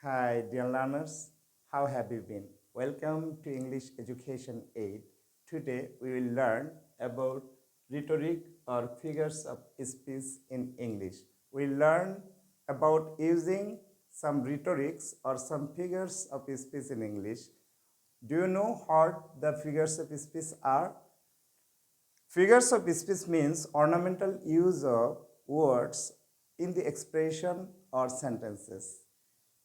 Hi, dear learners. How have you been? Welcome to English Education Aid. Today we will learn about rhetoric or figures of speech in English. We learn about using some rhetorics or some figures of speech in English. Do you know what the figures of speech are? Figures of speech means ornamental use of words in the expression or sentences.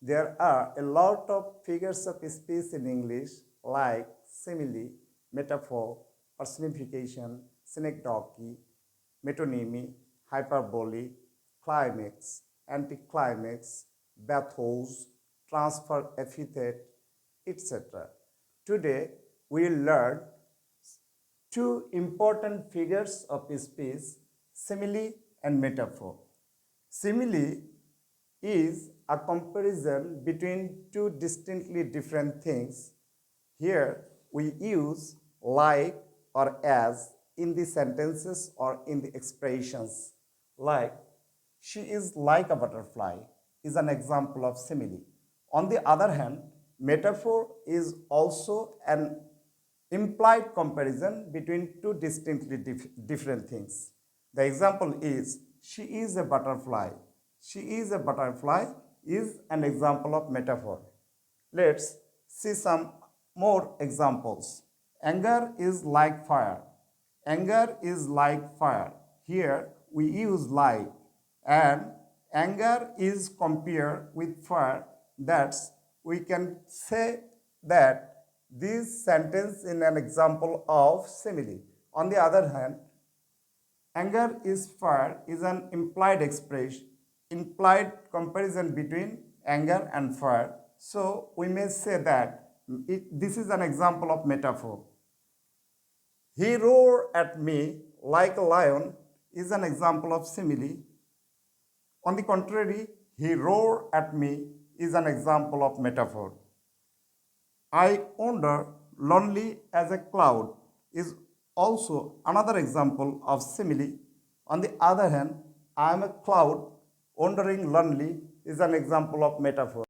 There are a lot of figures of speech in English like simile, metaphor, personification, synecdoche, metonymy, hyperbole, climax, anticlimax, bathos, transfer epithet, etc. Today we will learn two important figures of speech, simile and metaphor. Simile is a comparison between two distinctly different things. Here we use like or as in the sentences or in the expressions. Like, she is like a butterfly is an example of simile. On the other hand, metaphor is also an implied comparison between two distinctly different things. The example is, she is a butterfly. She is a butterfly is an example of metaphor. Let's see some more examples. Anger is like fire. Anger is like fire. Here we use like, and anger is compared with fire. That's we can say that this sentence is an example of simile. On the other hand, anger is fire is an implied expression, implied comparison between anger and fire. So we may say that this is an example of metaphor. He roared at me like a lion is an example of simile. On the contrary, he roared at me is an example of metaphor. I wander lonely as a cloud is also another example of simile. On the other hand, I am a cloud wandering lonely is an example of metaphor.